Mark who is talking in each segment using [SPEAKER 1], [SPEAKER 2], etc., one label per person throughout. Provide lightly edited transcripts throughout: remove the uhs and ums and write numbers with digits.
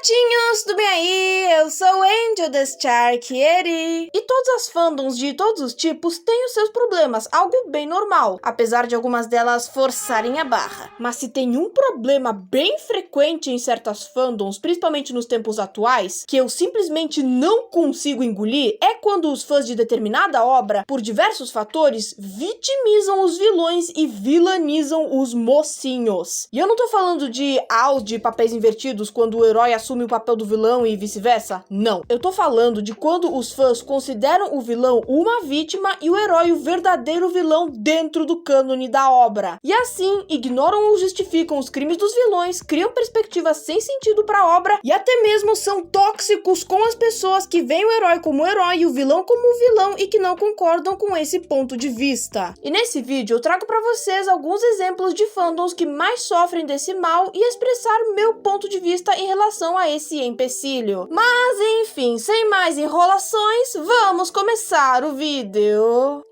[SPEAKER 1] gatinhos, tudo bem aí? Eu sou Angel the Starchieri. E todas as fandoms de todos os tipos têm os seus problemas, algo bem normal, apesar de algumas delas forçarem a barra. Mas se tem um problema bem frequente em certas fandoms, principalmente nos tempos atuais, que eu simplesmente não consigo engolir, é quando os fãs de determinada obra, por diversos fatores, vitimizam os vilões e vilanizam os mocinhos. E eu não tô falando de de papéis invertidos quando o herói assume o papel do vilão e vice-versa. Não. Eu tô falando de quando os fãs consideram o vilão uma vítima e o herói o verdadeiro vilão dentro do cânone da obra. E assim, ignoram ou justificam os crimes dos vilões, criam perspectivas sem sentido pra obra e até mesmo são tóxicos com as pessoas que veem o herói como herói e o vilão como vilão e que não concordam com esse ponto de vista. E nesse vídeo eu trago pra vocês alguns exemplos de fandoms que mais sofrem desse mal e expressar meu ponto de vista em relação a esse empecilho. Mas enfim, sem mais enrolações, vamos começar o vídeo.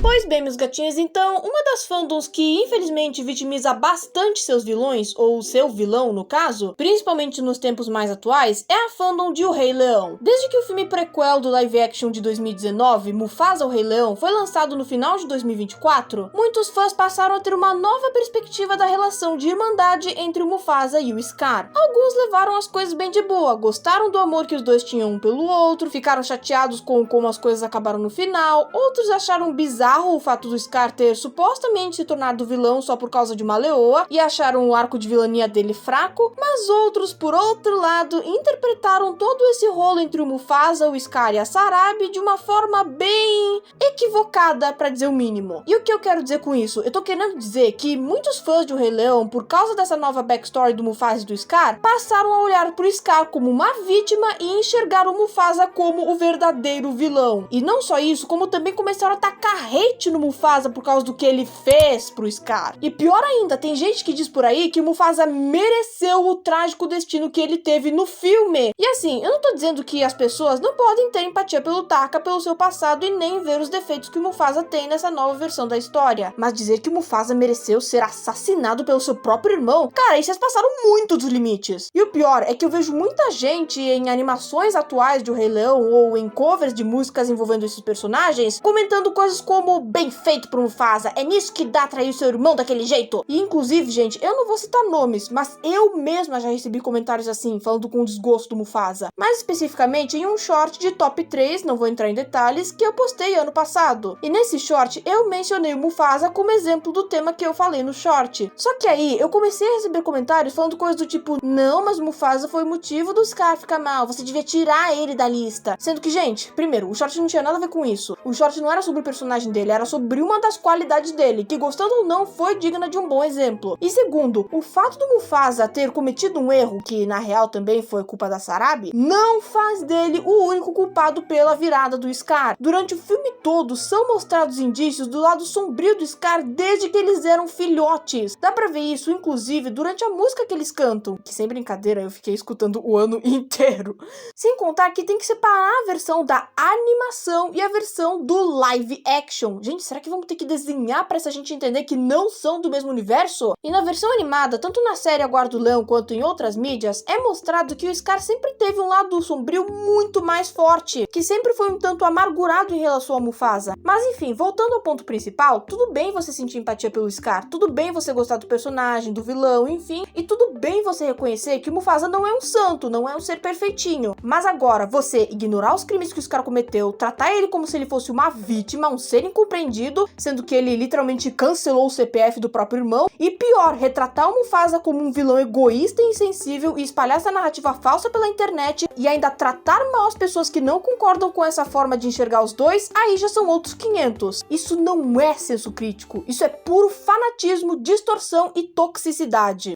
[SPEAKER 1] Pois bem, meus gatinhos, então, uma das fandoms que infelizmente vitimiza bastante seus vilões, ou seu vilão no caso, principalmente nos tempos mais atuais, é a fandom de O Rei Leão. Desde que o filme prequel do live action de 2019, Mufasa o Rei Leão, foi lançado no final de 2024, muitos fãs passaram a ter uma nova perspectiva da relação de irmandade entre o Mufasa e o Scar. Alguns levaram as coisas bem de boa, gostaram do amor que os dois tinham um pelo outro, ficaram chateados com como as coisas acabaram no final, outros acharam bizarro o fato do Scar ter supostamente se tornado vilão só por causa de uma leoa e acharam o arco de vilania dele fraco, mas outros, por outro lado, interpretaram todo esse rolo entre o Mufasa, o Scar e a Sarabi de uma forma bem equivocada, pra dizer o mínimo. E o que eu quero dizer com isso? Eu tô querendo dizer que muitos fãs de O Rei Leão, por causa dessa nova backstory do Mufasa e do Scar, passaram a olhar pro Scar como uma vítima e enxergar o Mufasa como o verdadeiro vilão. E não só isso, como também começaram a tacar hate no Mufasa por causa do que ele fez pro Scar. E pior ainda, tem gente que diz por aí que o Mufasa mereceu o trágico destino que ele teve no filme. E assim, eu não tô dizendo que as pessoas não podem ter empatia pelo Taka, pelo seu passado e nem ver os defeitos que o Mufasa tem nessa nova versão da história. Mas dizer que o Mufasa mereceu ser assassinado pelo seu próprio irmão, cara, aí vocês passaram muito dos limites. E o pior é que eu vejo muita gente em animações atuais de O Rei Leão ou em covers de músicas envolvendo esses personagens, comentando coisas como bem feito pro Mufasa, é nisso que dá trair seu irmão daquele jeito. E inclusive, gente, eu não vou citar nomes, mas eu mesma já recebi comentários assim, falando com desgosto do Mufasa. Mais especificamente em um short de top 3, não vou entrar em detalhes, que eu postei ano passado. E nesse short eu mencionei o Mufasa como exemplo do tema que eu falei no short. Só que aí eu comecei a receber comentários falando coisas do tipo, não, mas o Mufasa foi o motivo do Scar ficar mal, você devia tirar ele da lista. Sendo que, gente, primeiro, o short não tinha nada a ver com isso. O short não era sobre o personagem dele, era sobre uma das qualidades dele, que gostando ou não, foi digna de um bom exemplo. E segundo, o fato do Mufasa ter cometido um erro, que na real também foi culpa da Sarabi, não faz dele o único culpado pela virada do Scar. Durante o filme todo, são mostrados indícios do lado sombrio do Scar desde que eles eram filhotes. Dá pra ver isso, inclusive, durante a música que eles cantam, que sem brincadeira eu fiquei escutando o ano inteiro. Sem contar que tem que separar a versão da animação e a versão do live action. Gente, será que vamos ter que desenhar pra essa gente entender que não são do mesmo universo? E na versão animada, tanto na série A Guarda do Leão quanto em outras mídias, é mostrado que o Scar sempre teve um lado sombrio muito mais forte, que sempre foi um tanto amargurado em relação ao Mufasa. Mas enfim, voltando ao ponto principal, tudo bem você sentir empatia pelo Scar, tudo bem você gostar do personagem, do vilão, enfim, e tudo bem você reconhecer que o Mufasa não é um santo, não é um ser perfeitinho. Mas agora, você ignorar os crimes que o Scar cometeu, tratar ele como se ele fosse uma vítima, um ser incompreendido, sendo que ele literalmente cancelou o CPF do próprio irmão, e pior, retratar o Mufasa como um vilão egoísta e insensível e espalhar essa narrativa falsa pela internet e ainda tratar mal as pessoas que não concordam com essa forma de enxergar os dois, aí já são outros 500. Isso não é senso crítico, isso é puro fanatismo, distorção e toxicidade.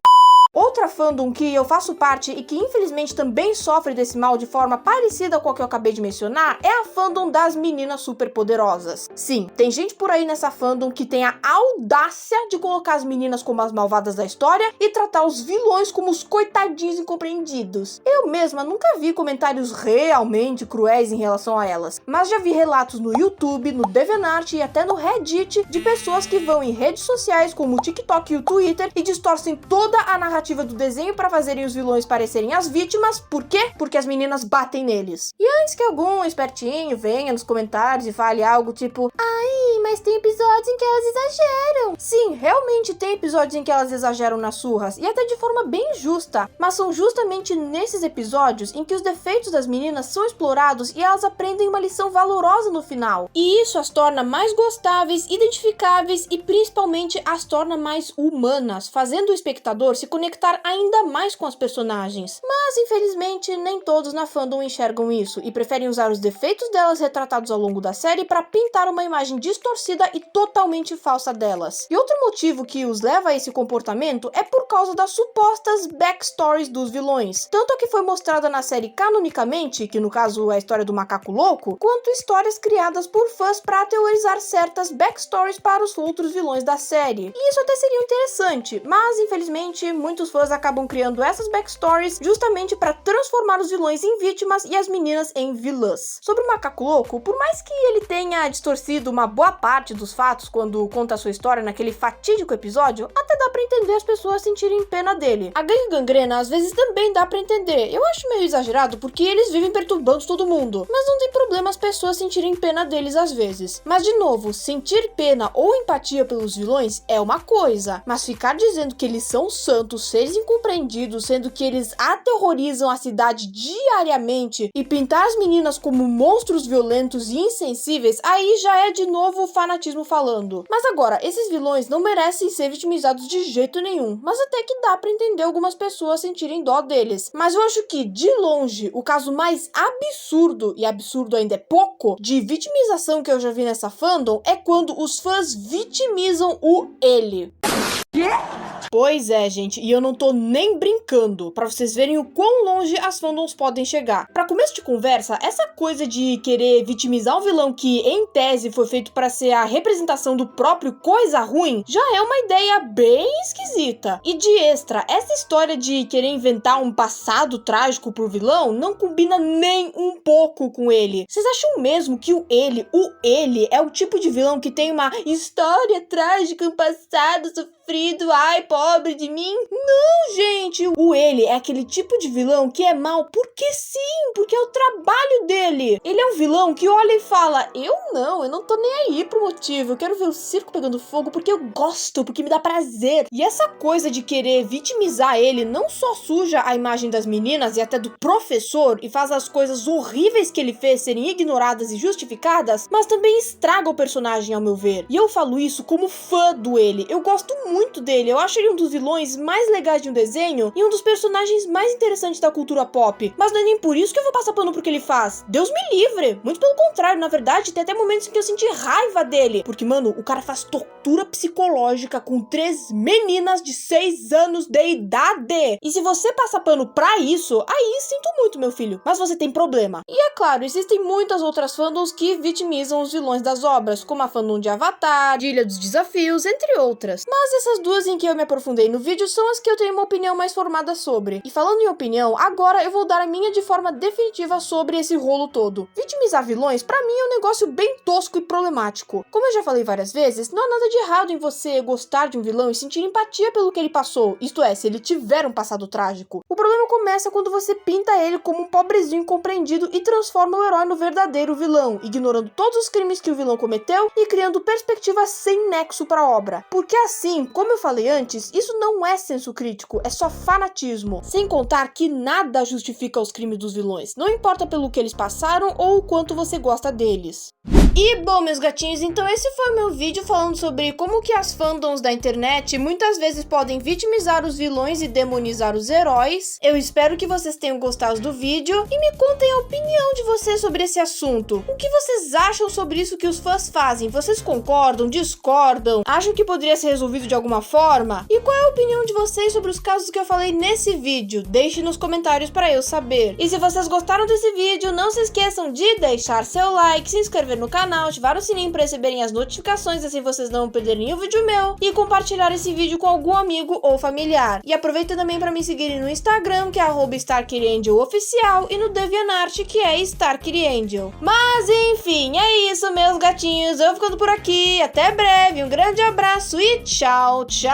[SPEAKER 1] Outra fandom que eu faço parte e que infelizmente também sofre desse mal de forma parecida com a que eu acabei de mencionar é a fandom das meninas superpoderosas. Sim, tem gente por aí nessa fandom que tem a audácia de colocar as meninas como as malvadas da história e tratar os vilões como os coitadinhos incompreendidos. Eu mesma nunca vi comentários realmente cruéis em relação a elas, mas já vi relatos no YouTube, no DeviantArt e até no Reddit de pessoas que vão em redes sociais como o TikTok e o Twitter e distorcem toda a narrativa narrativa do desenho para fazerem os vilões parecerem as vítimas. Por quê? Porque as meninas batem neles. E antes que algum espertinho venha nos comentários e fale algo tipo: ai, mas tem episódios em que elas exageram. Sim, realmente tem episódios em que elas exageram nas surras, e até de forma bem justa. Mas são justamente nesses episódios em que os defeitos das meninas são explorados e elas aprendem uma lição valorosa no final. E isso as torna mais gostáveis, identificáveis e principalmente as torna mais humanas, fazendo o espectador se conectar ainda mais com as personagens. Mas infelizmente nem todos na fandom enxergam isso e preferem usar os defeitos delas retratados ao longo da série para pintar uma imagem distorcida e totalmente falsa delas. E outro motivo que os leva a esse comportamento é por causa das supostas backstories dos vilões, tanto a que foi mostrada na série canonicamente, que no caso é a história do macaco louco, quanto histórias criadas por fãs para teorizar certas backstories para os outros vilões da série. E isso até seria interessante, mas infelizmente muitos fãs acabam criando essas backstories justamente para transformar os vilões em vítimas e as meninas em vilãs. Sobre o macaco louco, por mais que ele tenha distorcido uma boa parte dos fatos quando conta a sua história naquele fatídico episódio, até dá pra entender as pessoas sentirem pena dele. A gangue gangrena às vezes também dá pra entender. Eu acho meio exagerado porque eles vivem perturbando todo mundo, mas não tem problema as pessoas sentirem pena deles às vezes. Mas de novo, sentir pena ou empatia pelos vilões é uma coisa, mas ficar dizendo que eles são santos, seres incompreendidos, sendo que eles aterrorizam a cidade diariamente e pintar as meninas como monstros violentos e insensíveis, aí já é de novo o fanatismo falando. Mas agora, esses vilões não merecem ser vitimizados de jeito nenhum, mas até que dá pra entender algumas pessoas sentirem dó deles. Mas eu acho que, de longe, o caso mais absurdo, e absurdo ainda é pouco, de vitimização que eu já vi nessa fandom é quando os fãs vitimizam o ele. Pois é, gente, e eu não tô nem brincando, pra vocês verem o quão longe as fandoms podem chegar. Pra começo de conversa, essa coisa de querer vitimizar um vilão que, em tese, foi feito pra ser a representação do próprio coisa ruim, já é uma ideia bem esquisita. E de extra, essa história de querer inventar um passado trágico pro vilão não combina nem um pouco com ele. Vocês acham mesmo que o ele é o tipo de vilão que tem uma história trágica, um passado sofrido, ai, pobre de mim? Não, gente! O ele é aquele tipo de vilão que é mal porque sim, porque é o trabalho dele. Ele é um vilão que olha e fala: eu não tô nem aí pro motivo, eu quero ver o circo pegando fogo porque eu gosto, porque me dá prazer. E essa coisa de querer vitimizar ele não só suja a imagem das meninas e até do professor e faz as coisas horríveis que ele fez serem ignoradas e justificadas, mas também estraga o personagem, ao meu ver. E eu falo isso como fã do ele. Eu gosto muito dele, eu acho ele um dos vilões mais legais de um desenho e um dos personagens mais interessantes da cultura pop. Mas não é nem por isso que eu vou passar pano pro que ele faz. Deus me livre! Muito pelo contrário, na verdade, tem até momentos em que eu senti raiva dele. Porque, mano, o cara faz tortura psicológica com 3 meninas de 6 anos de idade. E se você passa pano pra isso, aí sinto muito, meu filho. Mas você tem problema. E é claro, existem muitas outras fandoms que vitimizam os vilões das obras, como a fandom de Avatar, de Ilha dos Desafios, entre outras. Mas essas duas em que eu me aprofundei no vídeo são as que eu tenho uma opinião mais formada sobre. E falando em opinião, agora eu vou dar a minha de forma definitiva sobre esse rolo todo. Vitimizar vilões, pra mim, é um negócio bem tosco e problemático. Como eu já falei várias vezes, não há nada de errado em você gostar de um vilão e sentir empatia pelo que ele passou, isto é, se ele tiver um passado trágico. O problema começa quando você pinta ele como um pobrezinho incompreendido e transforma o herói no verdadeiro vilão, ignorando todos os crimes que o vilão cometeu e criando perspectivas sem nexo pra obra. Porque assim, como eu falei antes, isso não é senso crítico, é só fanatismo. Sem contar que nada justifica os crimes dos vilões, não importa pelo que eles passaram ou o quanto você gosta deles. E bom, meus gatinhos, então esse foi o meu vídeo falando sobre como que as fandoms da internet muitas vezes podem vitimizar os vilões e demonizar os heróis. Eu espero que vocês tenham gostado do vídeo e me contem a opinião de vocês sobre esse assunto. O que vocês acham sobre isso que os fãs fazem? Vocês concordam? Discordam? Acham que poderia ser resolvido de alguma forma? E qual é a opinião de vocês sobre os casos que eu falei nesse vídeo? Deixe nos comentários para eu saber. E se vocês gostaram desse vídeo, não se esqueçam de deixar seu like, se inscrever no canal, ativar o sininho para receberem as notificações, assim vocês não perderem o vídeo meu, e compartilhar esse vídeo com algum amigo ou familiar. E aproveita também para me seguirem no Instagram, que é @StarkiriAngelOficial, e no DeviantArt, que é StarkiriAngel. Mas enfim, é isso, meus gatinhos, eu vou ficando por aqui, até breve, um grande abraço e tchau, tchau!